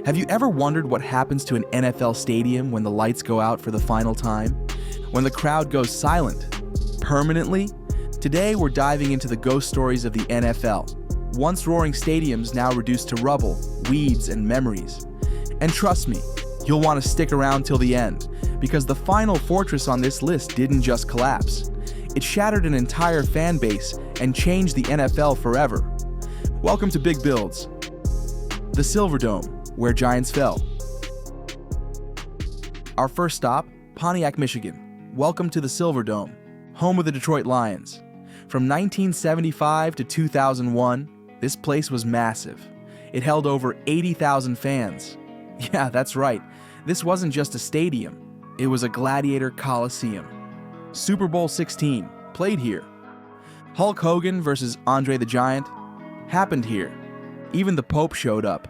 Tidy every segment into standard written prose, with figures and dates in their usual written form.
Have you ever wondered what happens to an NFL stadium when the lights go out for the final time? When the crowd goes silent? Permanently? Today we're diving into the ghost stories of the NFL. Once roaring stadiums now reduced to rubble, weeds, and memories. And trust me, you'll want to stick around till the end, because the final fortress on this list didn't just collapse. It shattered an entire fan base and changed the NFL forever. Welcome to Big Builds. The Silverdome, where giants fell. Our first stop, Pontiac, Michigan. Welcome to the Silverdome, home of the Detroit Lions. From 1975 to 2001, this place was massive. It held over 80,000 fans. Yeah, that's right. This wasn't just a stadium. It was a gladiator Coliseum. Super Bowl 16 played here. Hulk Hogan versus Andre the Giant happened here. Even the Pope showed up.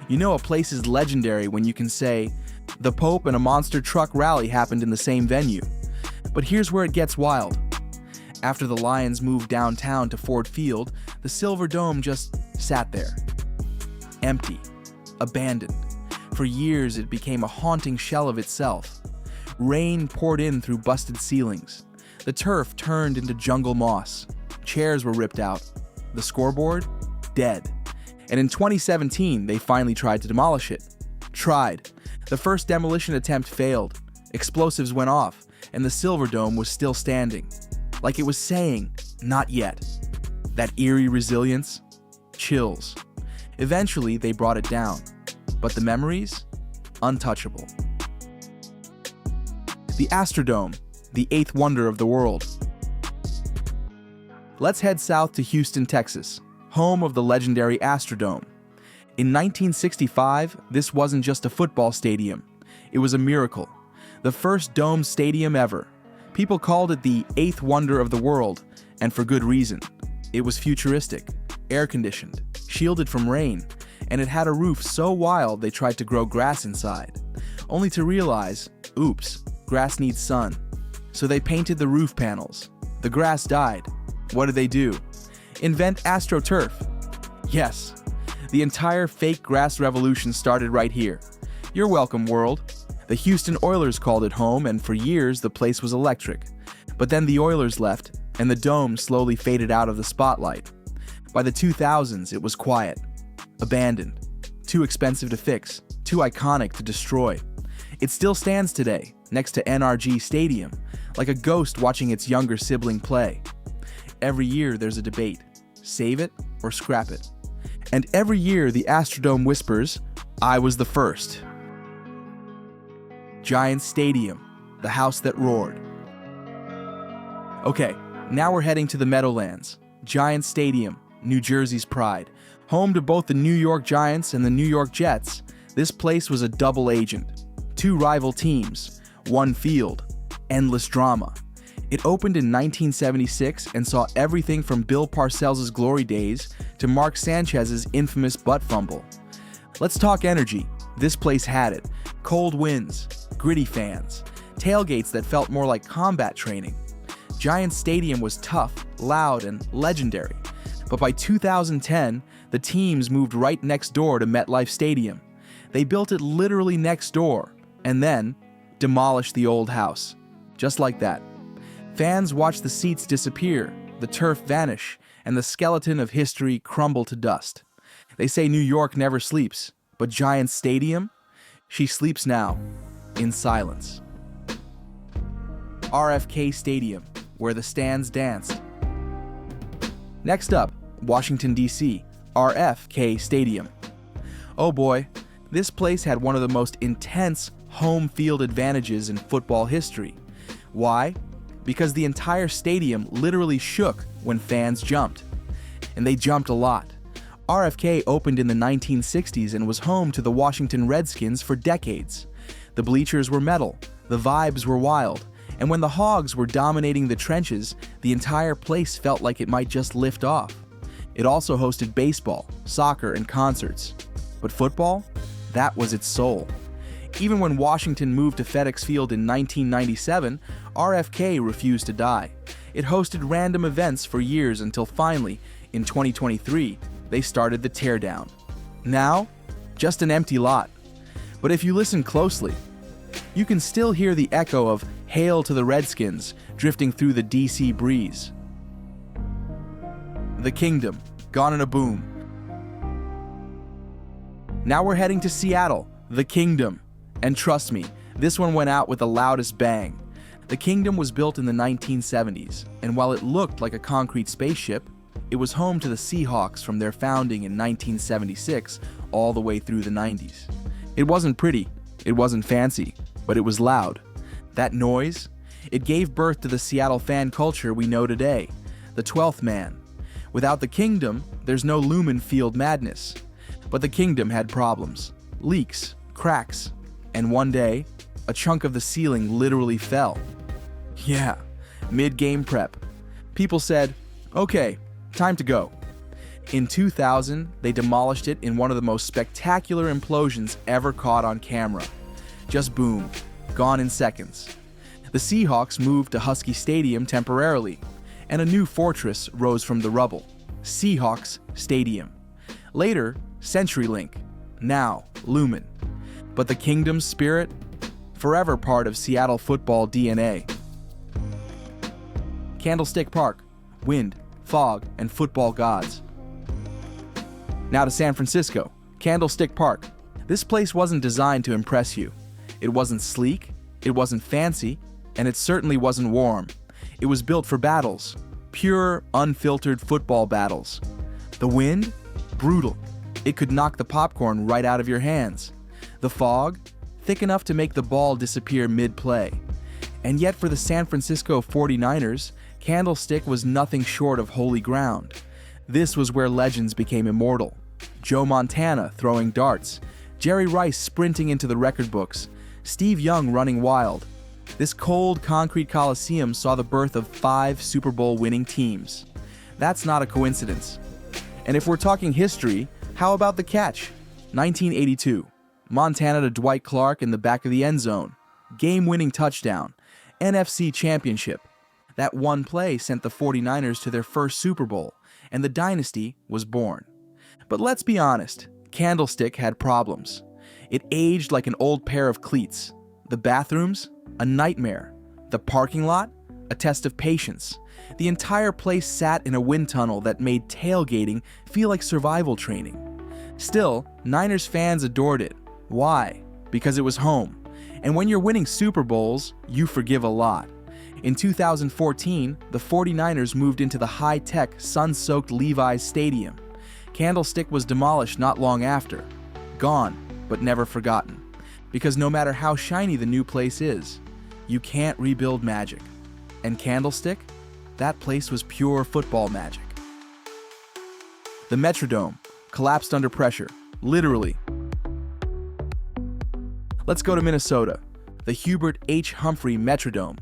You know a place is legendary when you can say, the Pope and a monster truck rally happened in the same venue. But here's where it gets wild. After the Lions moved downtown to Ford Field, the Silverdome just sat there. Empty. Abandoned. For years it became a haunting shell of itself. Rain poured in through busted ceilings. The turf turned into jungle moss. Chairs were ripped out. The scoreboard? Dead. And in 2017, they finally tried to demolish it. Tried. The first demolition attempt failed. Explosives went off, and the Silverdome was still standing. Like it was saying, not yet. That eerie resilience? Chills. Eventually, they brought it down. But the memories? Untouchable. The Astrodome, the eighth wonder of the world. Let's head south to Houston, Texas, home of the legendary Astrodome. In 1965, this wasn't just a football stadium. It was a miracle. The first domed stadium ever. People called it the eighth wonder of the world, and for good reason. It was futuristic, air-conditioned, shielded from rain, and it had a roof so wild they tried to grow grass inside. Only to realize, oops, grass needs sun. So they painted the roof panels. The grass died. What did they do? Invent AstroTurf. Yes, the entire fake grass revolution started right here. You're welcome, world. The Houston Oilers called it home, and for years the place was electric. But then the Oilers left, and the dome slowly faded out of the spotlight. By the 2000s, it was quiet, abandoned, too expensive to fix, too iconic to destroy. It still stands today, next to NRG Stadium, like a ghost watching its younger sibling play. Every year there's a debate. Save it or scrap it. And every year the Astrodome whispers, I was the first. Giants Stadium, the house that roared. Okay, now we're heading to the Meadowlands. Giants Stadium, New Jersey's pride. Home to both the New York Giants and the New York Jets, this place was a double agent. Two rival teams, one field, endless drama. It opened in 1976 and saw everything from Bill Parcells' glory days to Mark Sanchez's infamous butt fumble. Let's talk energy. This place had it. Cold winds, gritty fans, tailgates that felt more like combat training. Giants Stadium was tough, loud, and legendary. But by 2010, the teams moved right next door to MetLife Stadium. They built it literally next door, and then demolished the old house. Just like that. Fans watched the seats disappear, the turf vanish, and the skeleton of history crumble to dust. They say New York never sleeps, but Giants Stadium? She sleeps now, in silence. RFK Stadium, where the stands danced. Next up, Washington, D.C., RFK Stadium. Oh boy, this place had one of the most intense home field advantages in football history. Why? Because the entire stadium literally shook when fans jumped. And they jumped a lot. RFK opened in the 1960s and was home to the Washington Redskins for decades. The bleachers were metal, the vibes were wild, and when the Hogs were dominating the trenches, the entire place felt like it might just lift off. It also hosted baseball, soccer, and concerts. But football? That was its soul. Even when Washington moved to FedEx Field in 1997, RFK refused to die. It hosted random events for years until finally, in 2023, they started the teardown. Now, just an empty lot, But if you listen closely, you can still hear the echo of "Hail to the Redskins" drifting through the DC breeze. The Kingdom, gone in a boom. Now we're heading to Seattle, the Kingdom. And trust me, this one went out with the loudest bang. The Kingdom was built in the 1970s, and while it looked like a concrete spaceship, it was home to the Seahawks from their founding in 1976 all the way through the 90s. It wasn't pretty, it wasn't fancy, but it was loud. That noise, it gave birth to the Seattle fan culture we know today, the 12th man. Without the Kingdom, there's no Lumen Field madness. But the Kingdom had problems, leaks, cracks, and one day, a chunk of the ceiling literally fell. Yeah, mid-game prep. People said, "Okay, time to go." In 2000, they demolished it in one of the most spectacular implosions ever caught on camera. Just boom, gone in seconds. The Seahawks moved to Husky Stadium temporarily, and a new fortress rose from the rubble, Seahawks Stadium. Later, CenturyLink, now Lumen. But the Kingdom's spirit, forever part of Seattle football DNA. Candlestick Park, wind, fog, and football gods. Now to San Francisco, Candlestick Park. This place wasn't designed to impress you. It wasn't sleek, it wasn't fancy, and it certainly wasn't warm. It was built for battles, pure, unfiltered football battles. The wind? Brutal. It could knock the popcorn right out of your hands. The fog? Thick enough to make the ball disappear mid-play. And yet for the San Francisco 49ers, Candlestick was nothing short of holy ground. This was where legends became immortal. Joe Montana throwing darts, Jerry Rice sprinting into the record books, Steve Young running wild. This cold concrete Coliseum saw the birth of 5 Super Bowl winning teams. That's not a coincidence. And if we're talking history, how about the catch? 1982, Montana to Dwight Clark in the back of the end zone. Game-winning touchdown. NFC Championship. That one play sent the 49ers to their first Super Bowl, and the dynasty was born. But let's be honest, Candlestick had problems. It aged like an old pair of cleats. The bathrooms? A nightmare. The parking lot? A test of patience. The entire place sat in a wind tunnel that made tailgating feel like survival training. Still, Niners fans adored it. Why? Because it was home. And when you're winning Super Bowls, you forgive a lot. In 2014, the 49ers moved into the high-tech, sun-soaked Levi's Stadium. Candlestick was demolished not long after. Gone, but never forgotten. Because no matter how shiny the new place is, you can't rebuild magic. And Candlestick? That place was pure football magic. The Metrodome collapsed under pressure, literally. Let's go to Minnesota, the Hubert H. Humphrey Metrodome.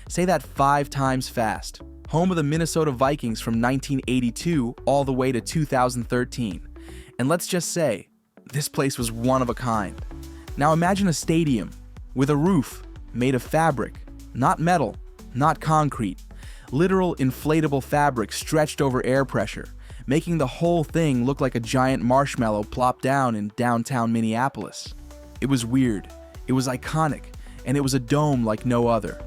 Say that 5 times fast. Home of the Minnesota Vikings from 1982 all the way to 2013. And let's just say, this place was one of a kind. Now imagine a stadium with a roof made of fabric, not metal, not concrete. Literal inflatable fabric stretched over air pressure, making the whole thing look like a giant marshmallow plopped down in downtown Minneapolis. It was weird, it was iconic, and it was a dome like no other.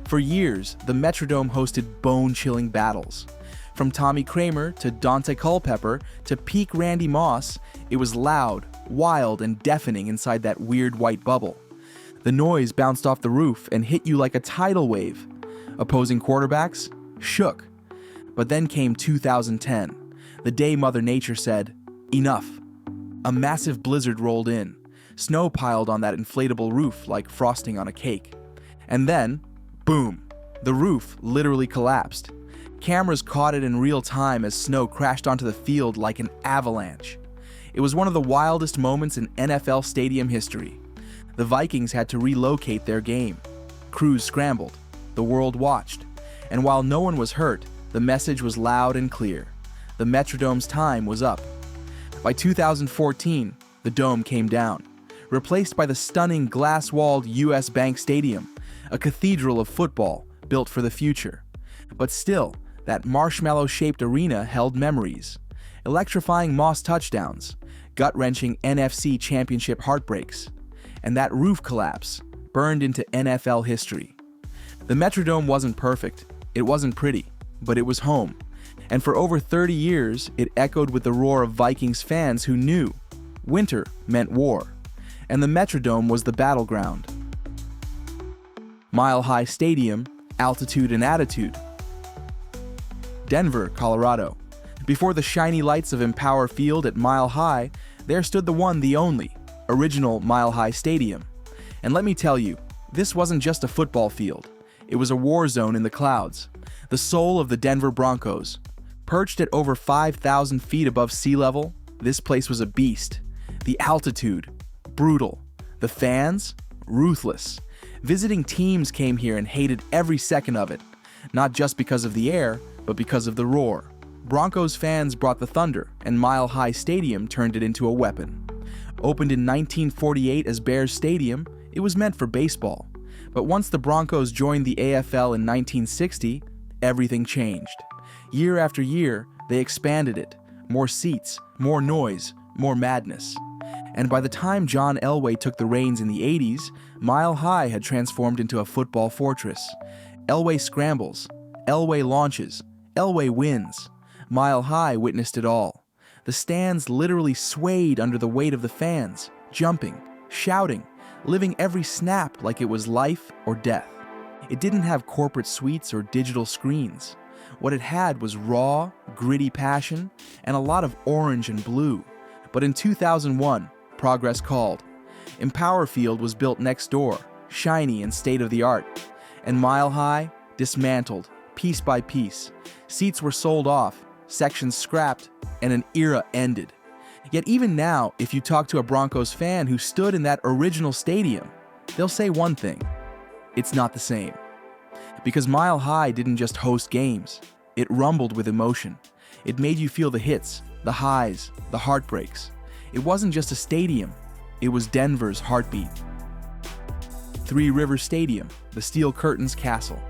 For years, the Metrodome hosted bone-chilling battles. From Tommy Kramer to Dante Culpepper to peak Randy Moss, it was loud, wild, and deafening inside that weird white bubble. The noise bounced off the roof and hit you like a tidal wave. Opposing quarterbacks shook. But then came 2010, the day Mother Nature said, "Enough." A massive blizzard rolled in. Snow piled on that inflatable roof like frosting on a cake. And then, boom, the roof literally collapsed. Cameras caught it in real time as snow crashed onto the field like an avalanche. It was one of the wildest moments in NFL stadium history. The Vikings had to relocate their game. Crews scrambled. The world watched. And while no one was hurt, the message was loud and clear. The Metrodome's time was up. By 2014, the dome came down, replaced by the stunning glass-walled US Bank Stadium, a cathedral of football built for the future. But still, that marshmallow-shaped arena held memories. Electrifying Moss touchdowns, gut-wrenching NFC championship heartbreaks, and that roof collapse burned into NFL history. The Metrodome wasn't perfect, it wasn't pretty, but it was home. And for over 30 years, it echoed with the roar of Vikings fans who knew winter meant war, and the Metrodome was the battleground. Mile High Stadium, altitude and attitude. Denver, Colorado. Before the shiny lights of Empower Field at Mile High, there stood the one, the only, original Mile High Stadium. And let me tell you, this wasn't just a football field. It was a war zone in the clouds, the soul of the Denver Broncos. Perched at over 5,000 feet above sea level, this place was a beast. The altitude, brutal. The fans, ruthless. Visiting teams came here and hated every second of it, not just because of the air, but because of the roar. Broncos fans brought the thunder, and Mile High Stadium turned it into a weapon. Opened in 1948 as Bears Stadium, it was meant for baseball. But once the Broncos joined the AFL in 1960, everything changed. Year after year, they expanded it. More seats, more noise, more madness. And by the time John Elway took the reins in the 80s, Mile High had transformed into a football fortress. Elway scrambles, Elway launches, Elway wins. Mile High witnessed it all. The stands literally swayed under the weight of the fans, jumping, shouting, living every snap like it was life or death. It didn't have corporate suites or digital screens. What it had was raw, gritty passion and a lot of orange and blue. But in 2001, progress called. Empower Field was built next door, shiny and state-of-the-art. And Mile High, dismantled, piece by piece. Seats were sold off, sections scrapped, and an era ended. Yet even now, if you talk to a Broncos fan who stood in that original stadium, they'll say one thing: it's not the same. Because Mile High didn't just host games, it rumbled with emotion. It made you feel the hits, the highs, the heartbreaks. It wasn't just a stadium, it was Denver's heartbeat. Three Rivers Stadium, the Steel Curtains Castle.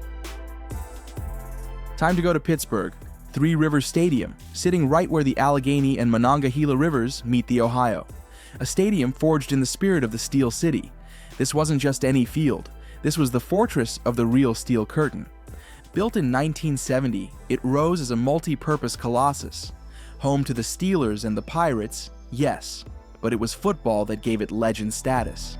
Time to go to Pittsburgh. Three Rivers Stadium, sitting right where the Allegheny and Monongahela rivers meet the Ohio. A stadium forged in the spirit of the Steel City. This wasn't just any field. This was the fortress of the real Steel Curtain. Built in 1970, it rose as a multi-purpose colossus. Home to the Steelers and the Pirates, yes, but it was football that gave it legend status.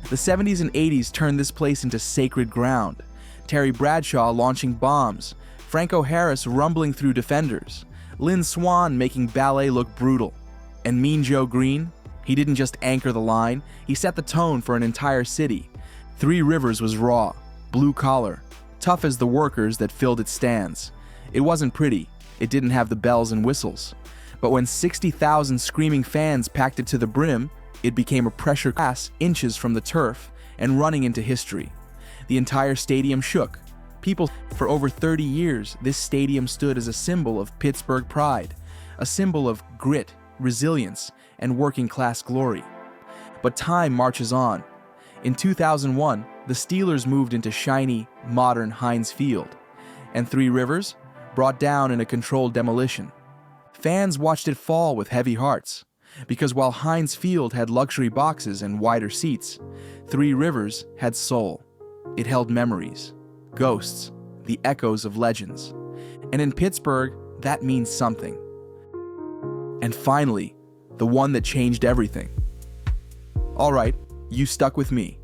The 70s and 80s turned this place into sacred ground. Terry Bradshaw launching bombs, Franco Harris rumbling through defenders, Lynn Swann making ballet look brutal. And Mean Joe Green? He didn't just anchor the line, he set the tone for an entire city. Three Rivers was raw, blue collar, tough as the workers that filled its stands. It wasn't pretty, it didn't have the bells and whistles. But when 60,000 screaming fans packed it to the brim, it became a pressure class inches from the turf and running into history. The entire stadium shook. For over 30 years, this stadium stood as a symbol of Pittsburgh pride, a symbol of grit, resilience, and working-class glory. But time marches on. In 2001, the Steelers moved into shiny, modern Heinz Field, and Three Rivers brought down in a controlled demolition. Fans watched it fall with heavy hearts, because while Heinz Field had luxury boxes and wider seats, Three Rivers had soul. It held memories, ghosts, the echoes of legends. And in Pittsburgh, that means something. And finally, the one that changed everything. All right, you stuck with me.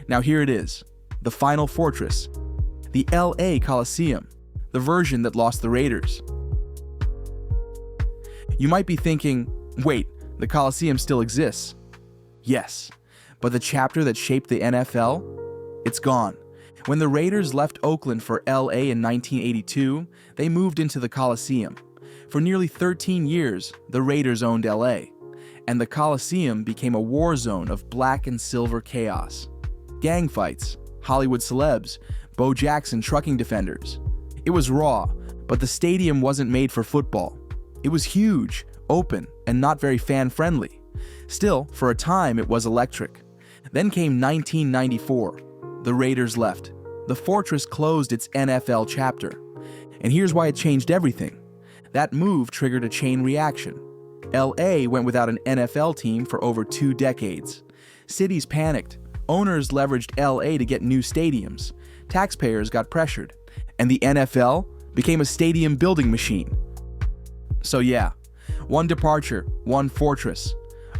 Now here it is, the final fortress, the LA Coliseum, the version that lost the Raiders. You might be thinking, wait, the Coliseum still exists. Yes, but the chapter that shaped the NFL, it's gone. When the Raiders left Oakland for LA in 1982, they moved into the Coliseum. For nearly 13 years, the Raiders owned LA, and the Coliseum became a war zone of black and silver chaos. Gang fights, Hollywood celebs, Bo Jackson trucking defenders. It was raw, but the stadium wasn't made for football. It was huge, open, and not very fan-friendly. Still, for a time, it was electric. Then came 1994. The Raiders left. The fortress closed its NFL chapter. And here's why it changed everything. That move triggered a chain reaction. LA went without an NFL team for over 2 decades. Cities panicked. Owners leveraged LA to get new stadiums, taxpayers got pressured, and the NFL became a stadium building machine. So yeah, one departure, one fortress,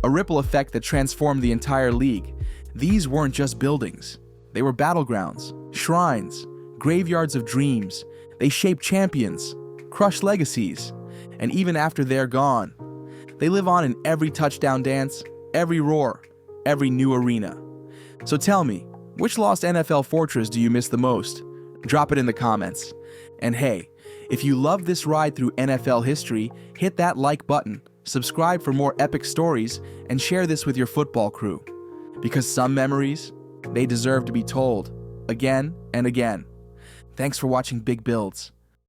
a ripple effect that transformed the entire league. These weren't just buildings. They were battlegrounds, shrines, graveyards of dreams. They shaped champions, crushed legacies, and even after they're gone, they live on in every touchdown dance, every roar, every new arena. So tell me, which lost NFL fortress do you miss the most? Drop it in the comments. And hey, if you love this ride through NFL history, hit that like button, subscribe for more epic stories, and share this with your football crew. Because some memories, they deserve to be told again and again. Thanks for watching Big Builds.